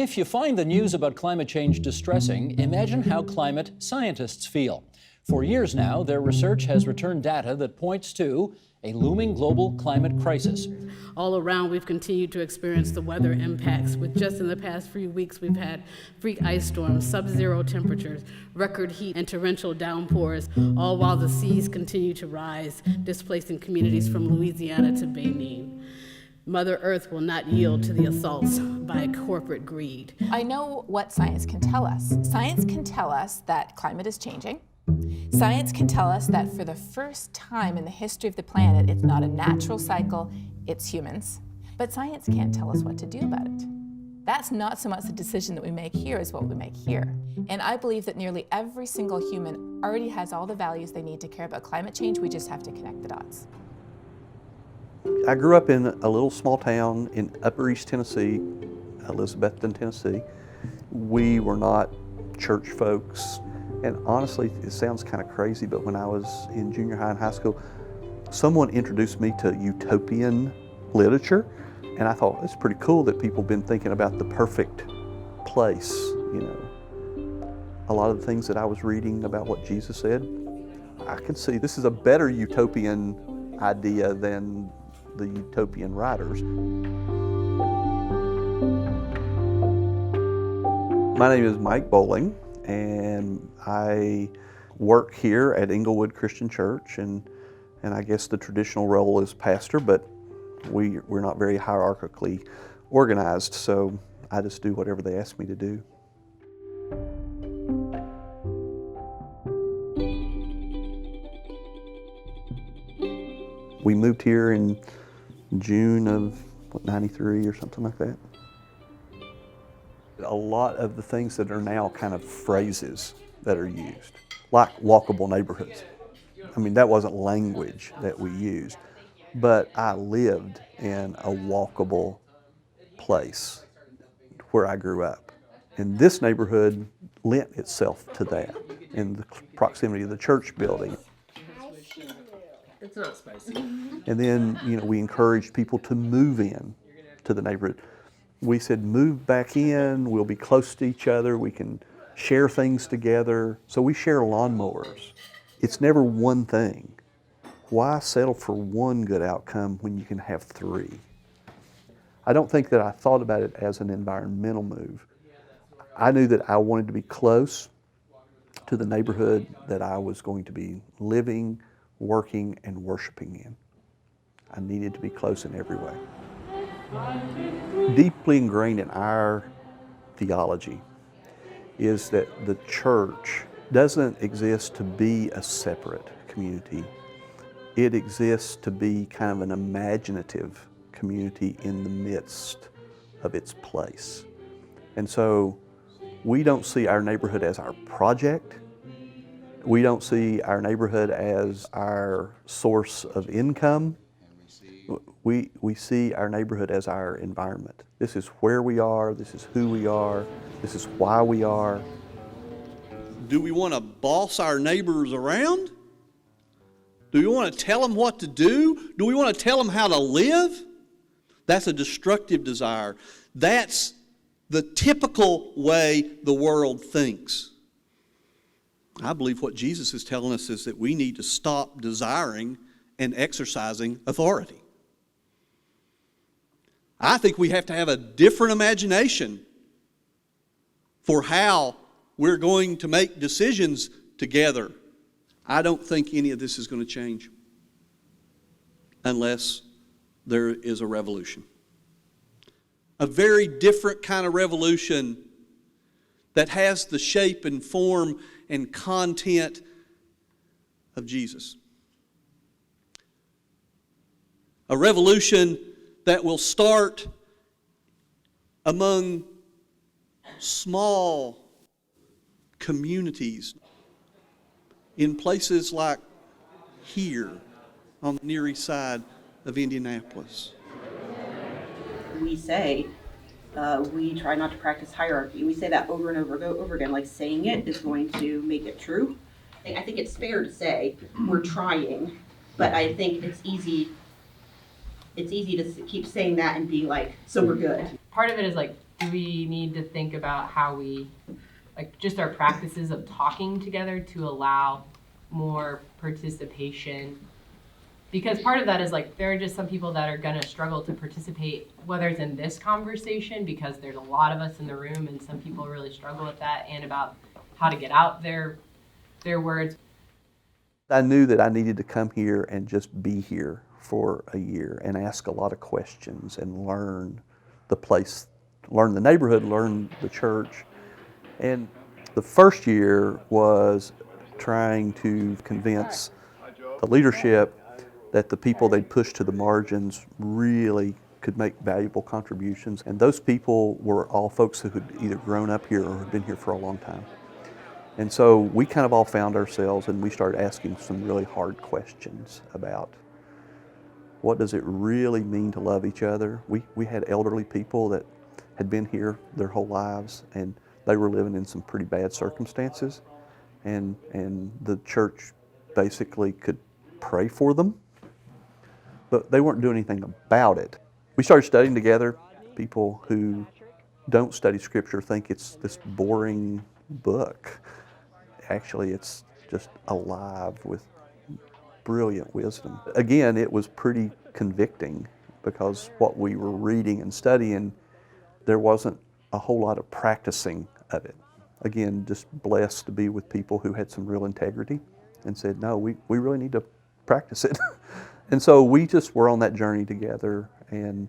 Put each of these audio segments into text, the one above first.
If you find the news about climate change distressing, imagine how climate scientists feel. For years now, their research has returned data that points to a looming global climate crisis. All around, we've continued to experience the weather impacts. With just in the past few weeks, we've had freak ice storms, sub-zero temperatures, record heat, and torrential downpours, all while the seas continue to rise, displacing communities from Louisiana to Benin. Mother Earth will not yield to the assaults by corporate greed. I know what science can tell us. Science can tell us that climate is changing. Science can tell us that for the first time in the history of the planet, it's not a natural cycle, it's humans. But science can't tell us what to do about it. That's not so much the decision that we make here as what we make here. And I believe that nearly every single human already has all the values they need to care about climate change. We just have to connect the dots. I grew up in a little small town in Upper East Tennessee, Elizabethton, Tennessee. We were not church folks. And honestly, it sounds kind of crazy, but when I was in junior high and high school, someone introduced me to utopian literature, and I thought it's pretty cool that people have been thinking about the perfect place, you know. A lot of the things that I was reading about what Jesus said, I can see this is a better utopian idea than the utopian writers. My name is Mike Bowling, and I work here at Englewood Christian Church, and I guess the traditional role is pastor, but we're not very hierarchically organized, so I just do whatever they ask me to do. We moved here in June of, '93 or something like that. A lot of the things that are now kind of phrases that are used, like walkable neighborhoods. I mean, that wasn't language that we used, but I lived in a walkable place where I grew up. And this neighborhood lent itself to that in the proximity of the church building. It's not spicy. And then, you know, we encouraged people to move in to the neighborhood. We said, move back in, we'll be close to each other, we can share things together. So we share lawnmowers. It's never one thing. Why settle for one good outcome when you can have three? I don't think that I thought about it as an environmental move. I knew that I wanted to be close to the neighborhood that I was going to be living, working, and worshiping in. I needed to be close in every way. Deeply ingrained in our theology is that the church doesn't exist to be a separate community. It exists to be kind of an imaginative community in the midst of its place. And so we don't see our neighborhood as our project. We don't see our neighborhood as our source of income. We see our neighborhood as our environment. This is where we are, this is who we are, this is why we are. Do we want to boss our neighbors around? Do we want to tell them what to do? Do we want to tell them how to live? That's a destructive desire. That's the typical way the world thinks. I believe what Jesus is telling us is that we need to stop desiring and exercising authority. I think we have to have a different imagination for how we're going to make decisions together. I don't think any of this is going to change unless there is a revolution. A very different kind of revolution that has the shape and form and content of Jesus. A revolution that will start among small communities in places like here on the Near Eastside of Indianapolis. We say we try not to practice hierarchy. We say that over and over again, like saying it is going to make it true. I think it's fair to say we're trying, but I think it's easy to keep saying that and be like, so we're good. Part of it is like do we need to think about how we, like, just our practices of talking together to allow more participation? Because part of that is, like, there are just some people that are gonna struggle to participate, whether it's in this conversation, because there's a lot of us in the room and some people really struggle with that, and about how to get out their words. I knew that I needed to come here and just be here for a year and ask a lot of questions and learn the place, learn the neighborhood, learn the church. And the first year was trying to convince the leadership that the people they'd pushed to the margins really could make valuable contributions. And those people were all folks who had either grown up here or had been here for a long time. And so we kind of all found ourselves and we started asking some really hard questions about what does it really mean to love each other. We had elderly people that had been here their whole lives and they were living in some pretty bad circumstances. And the church basically could pray for them, but they weren't doing anything about it. We started studying together. People who don't study Scripture think it's this boring book. Actually, it's just alive with brilliant wisdom. Again, it was pretty convicting because what we were reading and studying, there wasn't a whole lot of practicing of it. Again, just blessed to be with people who had some real integrity and said, no, we really need to practice it. And so we just were on that journey together, and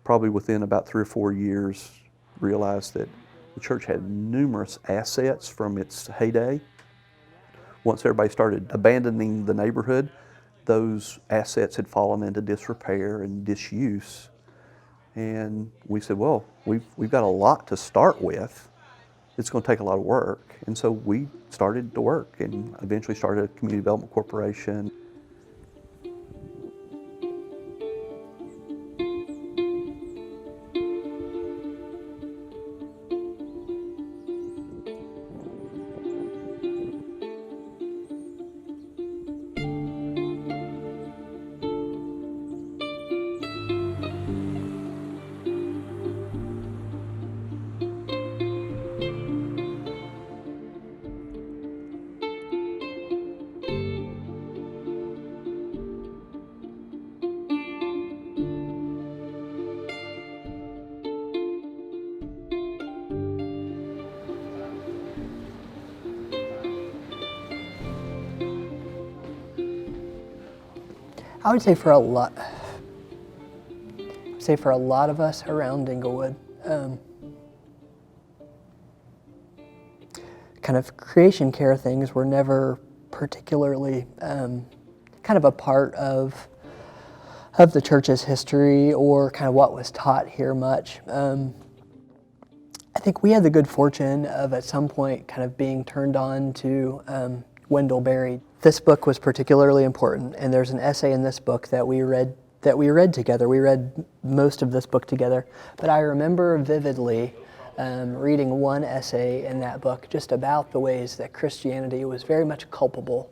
probably within about 3 or 4 years realized that the church had numerous assets from its heyday. Once everybody started abandoning the neighborhood, those assets had fallen into disrepair and disuse. And we said, well, we've got a lot to start with. It's going to take a lot of work. And so we started to work and eventually started a community development corporation. I would say for a lot of us around Englewood, kind of creation care things were never particularly kind of a part of the church's history or kind of what was taught here much. I think we had the good fortune of at some point kind of being turned on to Wendell Berry. This book was particularly important, and there's an essay in this book that we read together. We read most of this book together, but I remember vividly reading one essay in that book just about the ways that Christianity was very much culpable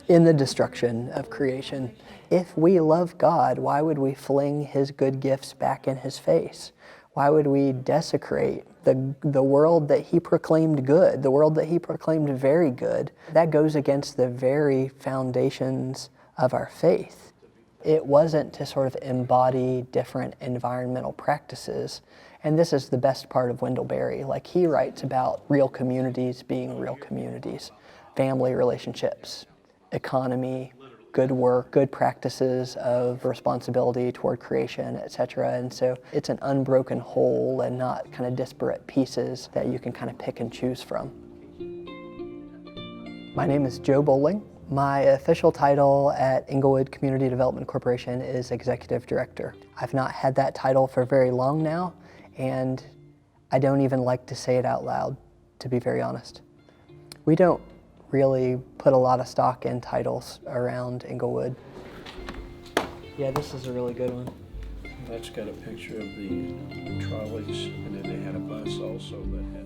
in the destruction of creation. If we love God, why would we fling His good gifts back in His face? Why would we desecrate the world that He proclaimed good, the world that He proclaimed very good? That goes against the very foundations of our faith. It wasn't to sort of embody different environmental practices. And this is the best part of Wendell Berry. Like, he writes about real communities being real communities, family relationships, economy, good work, good practices of responsibility toward creation, etc. And so it's an unbroken whole and not kind of disparate pieces that you can kind of pick and choose from. My name is Joe Bowling. My official title at Englewood Community Development Corporation is Executive Director. I've not had that title for very long now, and I don't even like to say it out loud, to be very honest. We don't really put a lot of stock in titles around Englewood. Yeah, this is a really good one. That's got a picture of the trolleys, and then they had a bus also that had...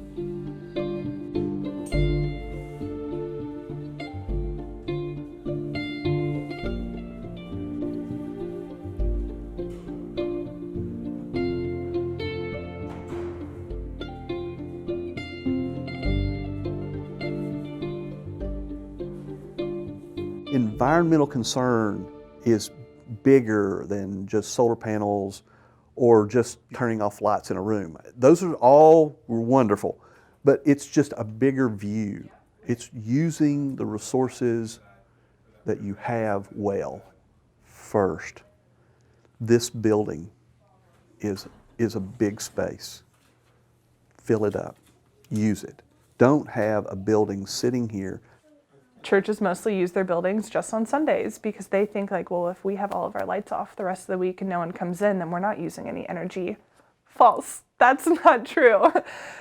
environmental concern is bigger than just solar panels or just turning off lights in a room. Those are all wonderful, but it's just a bigger view. It's using the resources that you have well first. This building is a big space. Fill it up, use it. Don't have a building sitting here. Churches mostly use their buildings just on Sundays because they think like, well, if we have all of our lights off the rest of the week and no one comes in, then we're not using any energy. False. That's not true.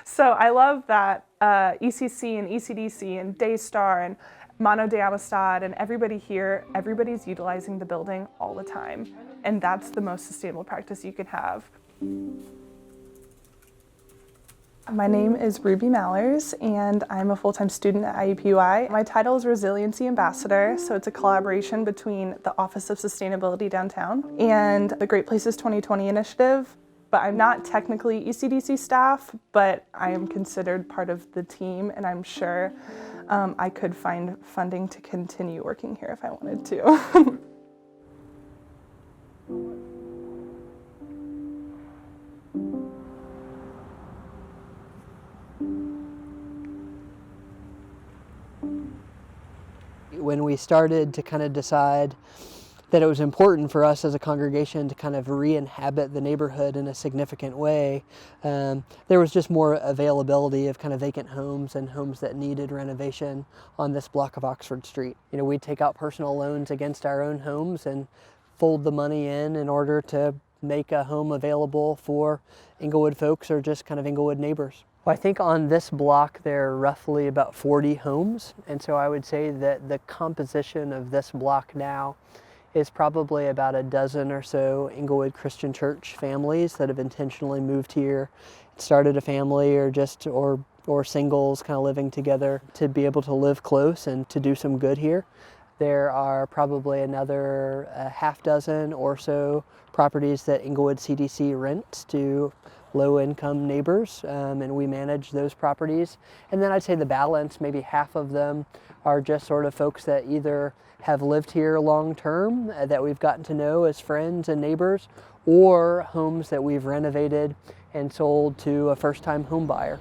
So I love that ECC and ECDC and Daystar and Mano de Amistad and everybody here, everybody's utilizing the building all the time. And that's the most sustainable practice you can have. My name is Ruby Mallers, and I'm a full-time student at IUPUI. My title is Resiliency Ambassador, so it's a collaboration between the Office of Sustainability Downtown and the Great Places 2020 initiative. But I'm not technically ECDC staff, but I am considered part of the team, and I'm sure I could find funding to continue working here if I wanted to. When we started to kind of decide that it was important for us as a congregation to kind of re-inhabit the neighborhood in a significant way, there was just more availability of kind of vacant homes and homes that needed renovation on this block of Oxford Street. You know, we'd take out personal loans against our own homes and fold the money in order to make a home available for Englewood folks or just kind of Englewood neighbors. Well, I think on this block there are roughly about 40 homes, and so I would say that the composition of this block now is probably about a dozen or so Englewood Christian Church families that have intentionally moved here, started a family or singles kind of living together to be able to live close and to do some good here. There are probably another half dozen or so properties that Englewood CDC rents to low-income neighbors, and we manage those properties. And then I'd say the balance, maybe half of them, are just sort of folks that either have lived here long-term that we've gotten to know as friends and neighbors, or homes that we've renovated and sold to a first-time home buyer.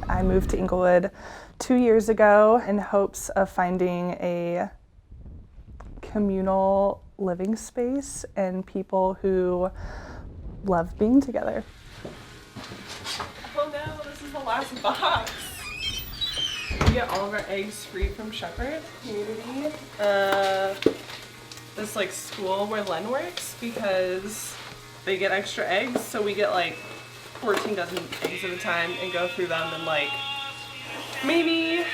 I moved to Englewood 2 years ago in hopes of finding a communal living space and people who love being together. Oh no, this is the last box. We get all of our eggs free from Shepherd Community. This like school where Len works, because they get extra eggs, so we get like 14 dozen eggs at a time and go through them in like maybe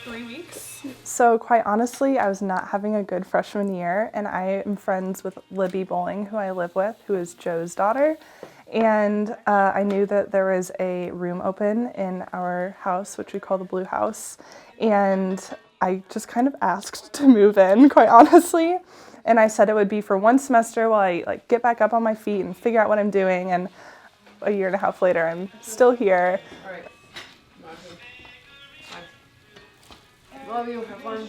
3 weeks. So quite honestly, I was not having a good freshman year, and I am friends with Libby Bowling, who I live with, who is Joe's daughter. And I knew that there was a room open in our house, which we call the Blue House. And I just kind of asked to move in, quite honestly. And I said it would be for 1 semester while I like get back up on my feet and figure out what I'm doing. And a year and a half later, I'm still here. All right. Love you. Have fun.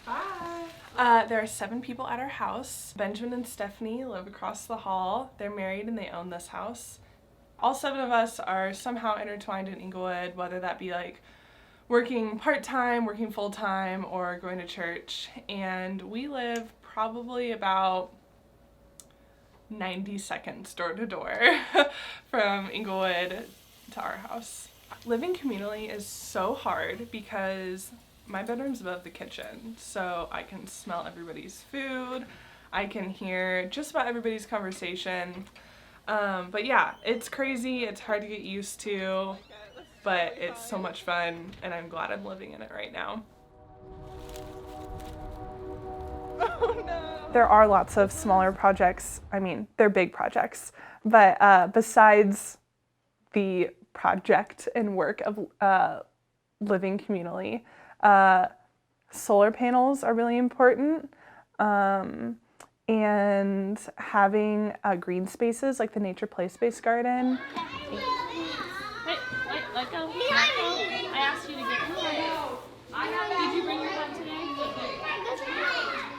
Bye. There are 7 people at our house. Benjamin and Stephanie live across the hall. They're married and they own this house. All 7 of us are somehow intertwined in Englewood, whether that be like working part-time, working full-time, or going to church. And we live probably about 90 seconds door to door from Englewood to our house. Living communally is so hard because my bedroom's above the kitchen, so I can smell everybody's food, I can hear just about everybody's conversation. But yeah, it's crazy, it's hard to get used to, but it's so much fun, and I'm glad I'm living in it right now. Oh no! There are lots of smaller projects. I mean, they're big projects, but besides the project and work of living communally, solar panels are really important, and having green spaces like the Nature Play Space Garden Echo? I asked you to get one. Did you bring your hat today?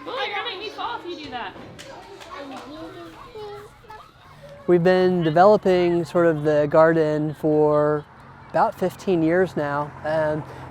Oh, you're gonna make me fall if you do that. We've been developing sort of the garden for about 15 years now.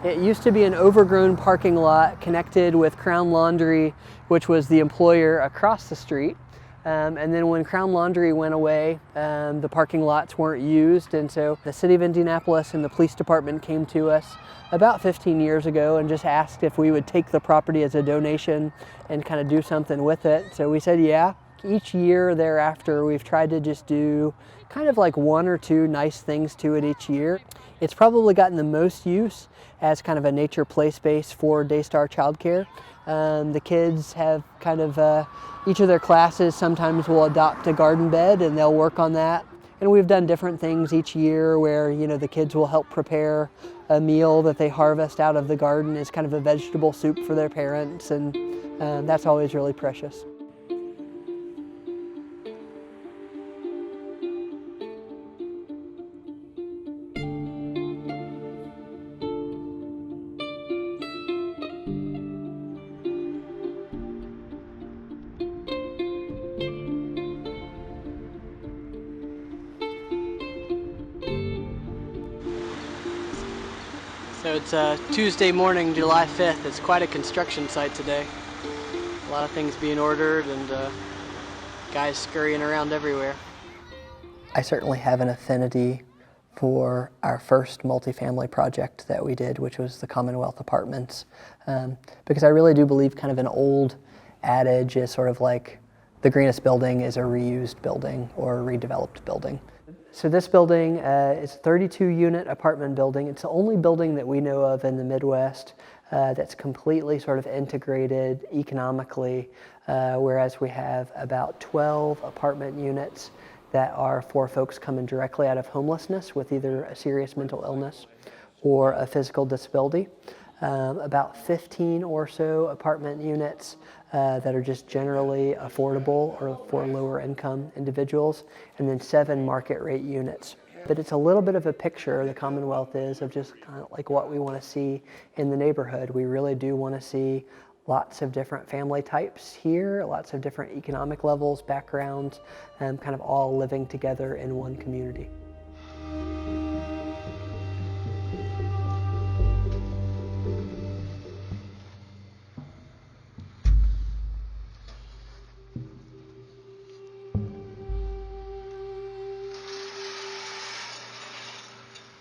It used to be an overgrown parking lot connected with Crown Laundry, which was the employer across the street. And then when Crown Laundry went away, the parking lots weren't used, and so the city of Indianapolis and the police department came to us about 15 years ago and just asked if we would take the property as a donation and kind of do something with it. So we said yeah. Each year thereafter, we've tried to just do kind of like one or two nice things to it each year. It's probably gotten the most use as kind of a nature play space for Daystar childcare. The kids have kind of, each of their classes sometimes will adopt a garden bed and they'll work on that. And we've done different things each year where, you know, the kids will help prepare a meal that they harvest out of the garden as kind of a vegetable soup for their parents, and that's always really precious. So it's Tuesday morning, July 5th. It's quite a construction site today. A lot of things being ordered and guys scurrying around everywhere. I certainly have an affinity for our first multifamily project that we did, which was the Commonwealth Apartments, because I really do believe kind of an old adage is sort of like the greenest building is a reused building or a redeveloped building. So this building is a 32-unit apartment building. It's the only building that we know of in the Midwest that's completely sort of integrated economically, whereas we have about 12 apartment units that are for folks coming directly out of homelessness with either a serious mental illness or a physical disability. About 15 or so apartment units that are just generally affordable or for lower income individuals, and then 7 market rate units. But it's a little bit of a picture, the Commonwealth is, of just kind of like what we want to see in the neighborhood. We really do want to see lots of different family types here, lots of different economic levels, backgrounds, kind of all living together in one community.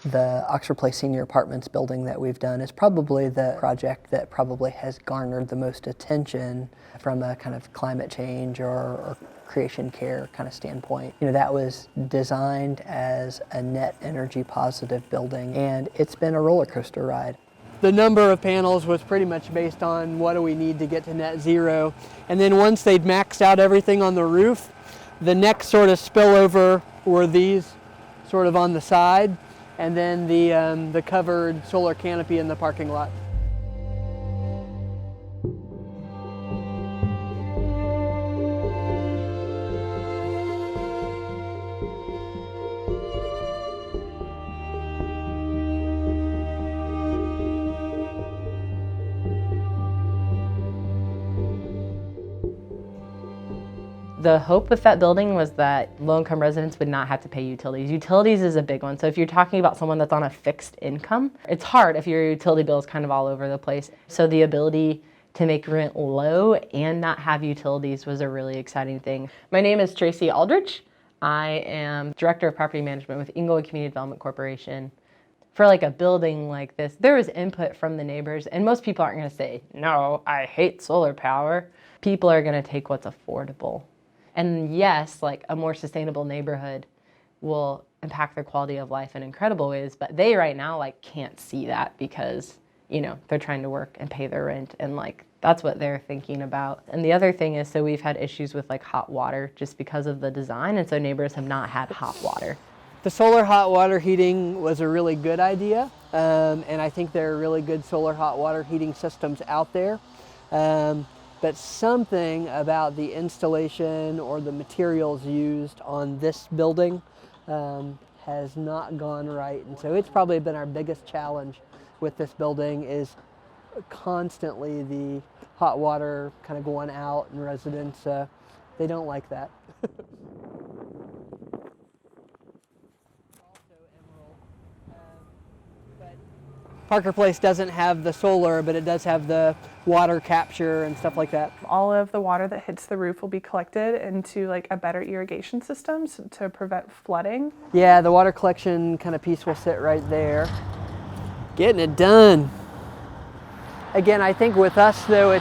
The Oxford Place Senior Apartments building that we've done is probably the project that probably has garnered the most attention from a kind of climate change or creation care kind of standpoint. You know, that was designed as a net energy positive building, and it's been a roller coaster ride. The number of panels was pretty much based on what do we need to get to net zero, and then once they'd maxed out everything on the roof, the next sort of spillover were these sort of on the side, and then the covered solar canopy in the parking lot. The hope with that building was that low-income residents would not have to pay utilities. Utilities is a big one. So if you're talking about someone that's on a fixed income, it's hard if your utility bill is kind of all over the place. So the ability to make rent low and not have utilities was a really exciting thing. My name is Tracy Aldrich. I am Director of Property Management with Englewood Community Development Corporation. For like a building like this, there was input from the neighbors, and most people aren't going to say, no, I hate solar power. People are going to take what's affordable. And yes, like a more sustainable neighborhood will impact their quality of life in incredible ways, but they right now like can't see that because, you know, they're trying to work and pay their rent, and like that's what they're thinking about. And the other thing is, so we've had issues with like hot water just because of the design, and so neighbors have not had hot water. The solar hot water heating was a really good idea, and I think there are really good solar hot water heating systems out there. But something about the installation or the materials used on this building has not gone right. And so it's probably been our biggest challenge with this building is constantly the hot water kind of going out, and residents, they don't like that. Parker Place doesn't have the solar, but it does have the water capture and stuff like that. All of the water that hits the roof will be collected into like a better irrigation system to prevent flooding. Yeah, the water collection kind of piece will sit right there. Getting it done. Again, I think with us though,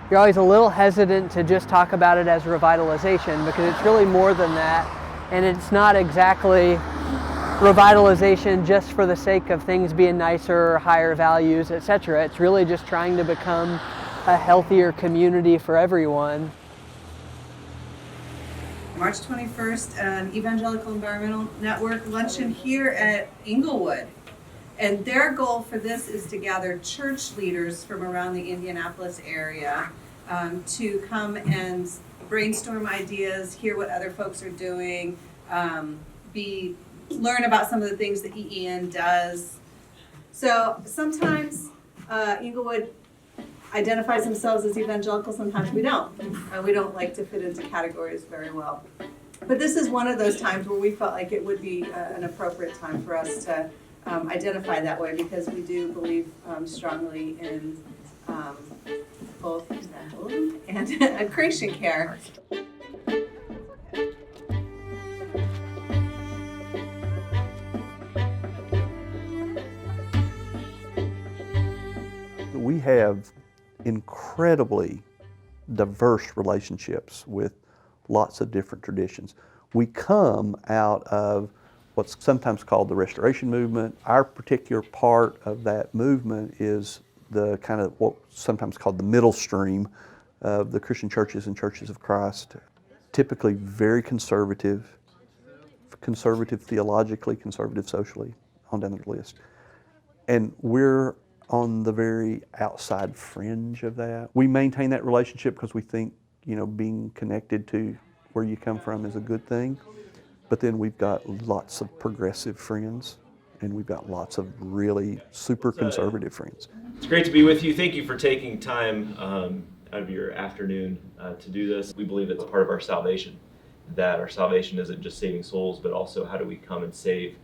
you're always a little hesitant to just talk about it as revitalization, because it's really more than that, and it's not exactly revitalization just for the sake of things being nicer, higher values, etc. It's really just trying to become a healthier community for everyone. March 21st, an Evangelical Environmental Network luncheon here at Englewood. And their goal for this is to gather church leaders from around the Indianapolis area to come and brainstorm ideas, hear what other folks are doing, learn about some of the things that EEN does. So sometimes Englewood identifies themselves as evangelical, sometimes we don't. We don't like to fit into categories very well. But this is one of those times where we felt like it would be an appropriate time for us to identify that way, because we do believe strongly in both evangelism and creation care. We have incredibly diverse relationships with lots of different traditions. We come out of what's sometimes called the Restoration Movement. Our particular part of that movement is the kind of what's sometimes called the middle stream of the Christian churches and churches of Christ. Typically very conservative theologically, conservative socially, on down the list. And we're on the very outside fringe of that. We maintain that relationship because we think, being connected to where you come from is a good thing. But then we've got lots of progressive friends, and we've got lots of really super conservative friends. It's great to be with you. Thank you for taking time out of your afternoon to do this. We believe it's part of our salvation, that our salvation isn't just saving souls, but also how do we come and save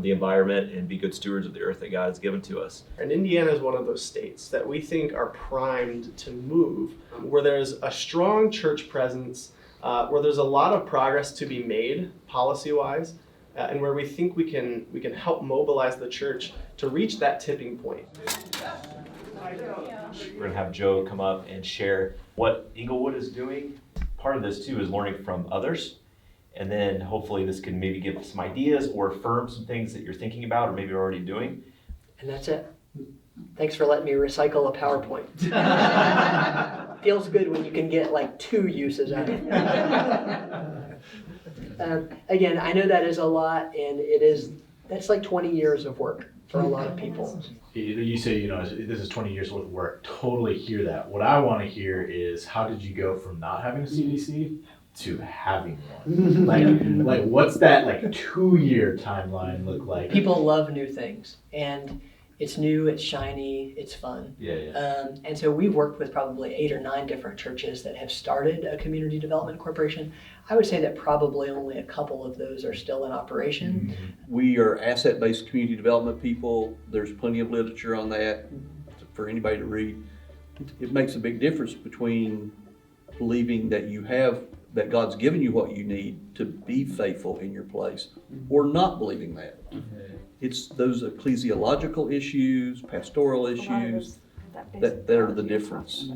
the environment and be good stewards of the earth that God has given to us. And Indiana is one of those states that we think are primed to move, where there's a strong church presence, where there's a lot of progress to be made policy-wise, and where we think we can help mobilize the church to reach that tipping point. We're going to have Joe come up and share what Englewood is doing. Part of this too is learning from others. And then hopefully this can maybe give some ideas or affirm some things that you're thinking about or maybe you're already doing. And that's it. Thanks for letting me recycle a PowerPoint. Feels good when you can get like 2 uses out of it. Again, I know that is a lot, and that's like 20 years of work for a lot of people. You say, this is 20 years worth of work. Totally hear that. What I want to hear is, how did you go from not having a CDC to having one? like what's that 2-year timeline look like? People love new things, and it's new, it's shiny, it's fun. Yeah. And so we've worked with probably 8 or 9 different churches that have started a community development corporation. I would say that probably only a couple of those are still in operation. We are asset-based community development people. There's plenty of literature on that for anybody to read. It makes a big difference between believing that God's given you what you need to be faithful in your place, or not believing that. It's those ecclesiological issues, pastoral issues, that are the difference.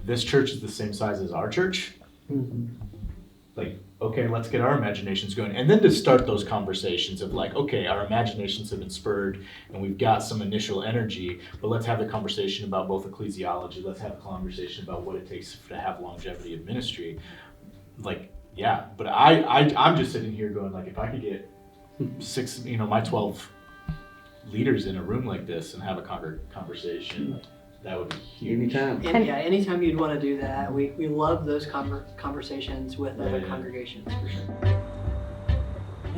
This church is the same size as our church. Okay, let's get our imaginations going. And then to start those conversations of okay, our imaginations have been spurred and we've got some initial energy, but let's have the conversation about both ecclesiology. Let's have a conversation about what it takes to have longevity of ministry. Yeah, but I'm just sitting here going if I could get 6, my 12 leaders in a room like this and have a conversation, that would be huge. Anytime you'd want to do that. We love those conversations with other congregations for sure.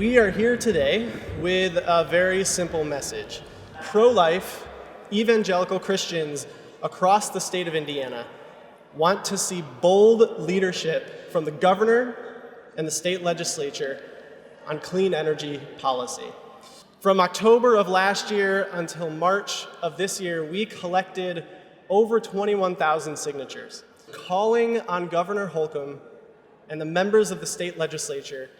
We are here today with a very simple message. Pro-life, evangelical Christians across the state of Indiana want to see bold leadership from the governor and the state legislature on clean energy policy. From October of last year until March of this year, we collected over 21,000 signatures, calling on Governor Holcomb and the members of the state legislature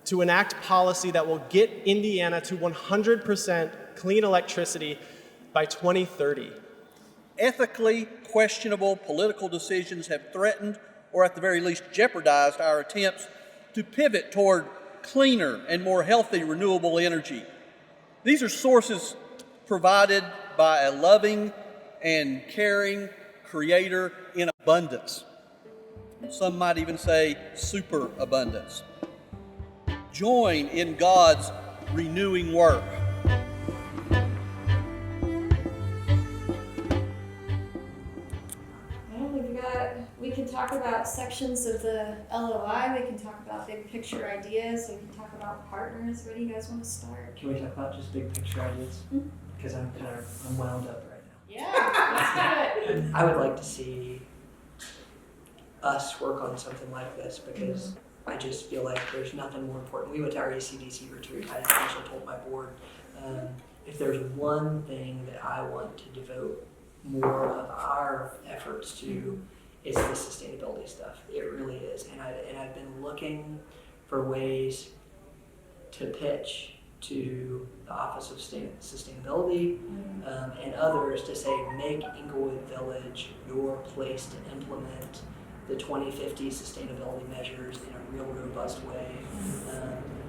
to enact policy that will get Indiana to 100% clean electricity by 2030. Ethically questionable political decisions have threatened, or at the very least jeopardized, our attempts to pivot toward cleaner and more healthy renewable energy. These are sources provided by a loving and caring Creator in abundance. Some might even say superabundance. Join in God's renewing work. We can talk about sections of the LOI, we can talk about big picture ideas, we can talk about partners. Where do you guys want to start? Can we talk about just big picture ideas? Because I'm wound up right now. Yeah, let's do it. I would like to see us work on something like this because I just feel like there's nothing more important. We went to our ACDC retreat. I actually told my board, if there's one thing that I want to devote more of our efforts to, it's the sustainability stuff. It really is. And I've been looking for ways to pitch to the Office of Sustainability and others to say, make Englewood Village your place to implement the 2050 sustainability measures in a real robust way.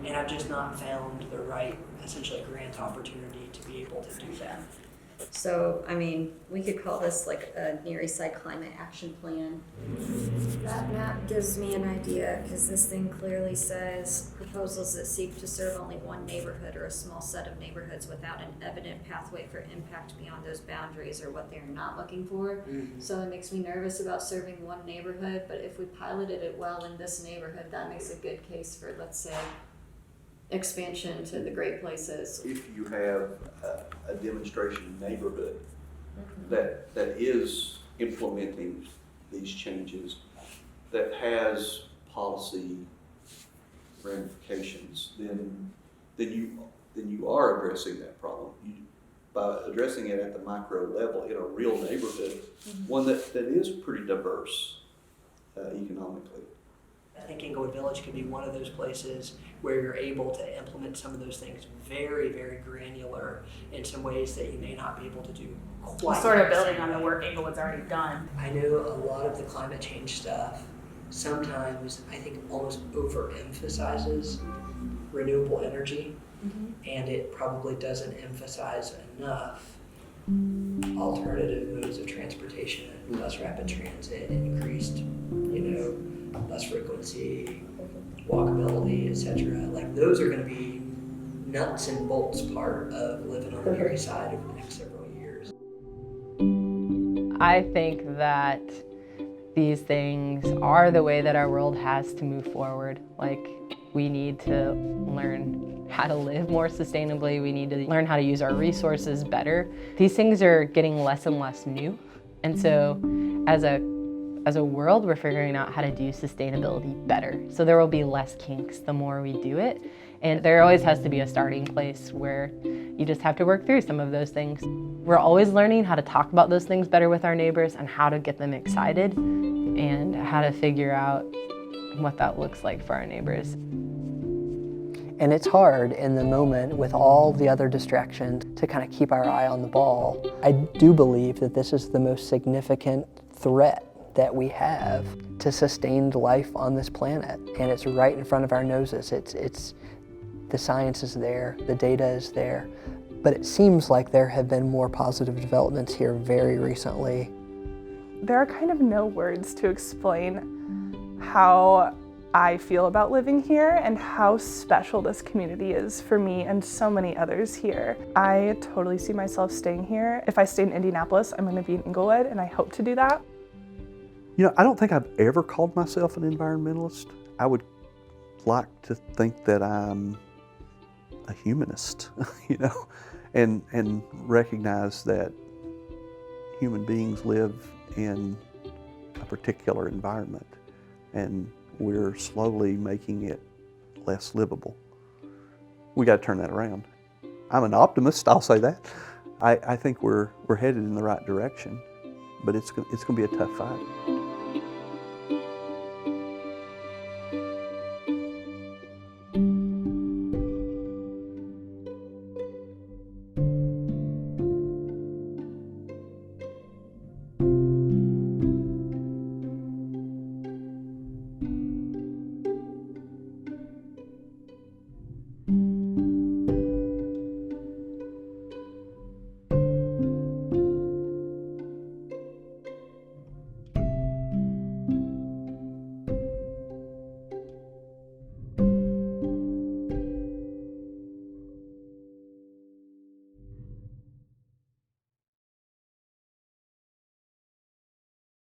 And I've just not found the right, essentially, grant opportunity to be able to do that. So, I mean, we could call this like a Near Eastside Climate Action Plan. That map gives me an idea because this thing clearly says proposals that seek to serve only one neighborhood or a small set of neighborhoods without an evident pathway for impact beyond those boundaries or what they're not looking for. So it makes me nervous about serving one neighborhood, but if we piloted it well in this neighborhood, that makes a good case for, let's say, expansion to the great places. If you have a demonstration neighborhood that is implementing these changes, that has policy ramifications, then you are addressing that problem. By addressing it at the micro level in a real neighborhood, one that is pretty diverse economically. I think Englewood Village could be one of those places where you're able to implement some of those things very, very granular in some ways that you may not be able to do quite. Sort of building on the work Englewood's already done. I know a lot of the climate change stuff sometimes, I think, almost overemphasizes renewable energy, and it probably doesn't emphasize enough alternative modes of transportation, bus rapid transit, increased, bus frequency, walkability, etc. Like those are going to be nuts and bolts part of living on the Near East Side over the next several years. I think that these things are the way that our world has to move forward. Like, we need to learn how to live more sustainably. We need to learn how to use our resources better. These things are getting less and less new. And so as a world, we're figuring out how to do sustainability better. So there will be less kinks the more we do it. And there always has to be a starting place where you just have to work through some of those things. We're always learning how to talk about those things better with our neighbors and how to get them excited and how to figure out what that looks like for our neighbors. And it's hard in the moment with all the other distractions to kind of keep our eye on the ball. I do believe that this is the most significant threat that we have to sustained life on this planet, and it's right in front of our noses. It's the science is there, the data is there, but it seems like there have been more positive developments here very recently. There are kind of no words to explain how I feel about living here and how special this community is for me and so many others here. I totally see myself staying here. If I stay in Indianapolis, I'm going to be in Englewood, and I hope to do that. I don't think I've ever called myself an environmentalist. I would like to think that I'm a humanist, you know, and recognize that human beings live in a particular environment, and we're slowly making it less livable. We got to turn that around. I'm an optimist, I'll say that. I think we're headed in the right direction, but it's going to be a tough fight.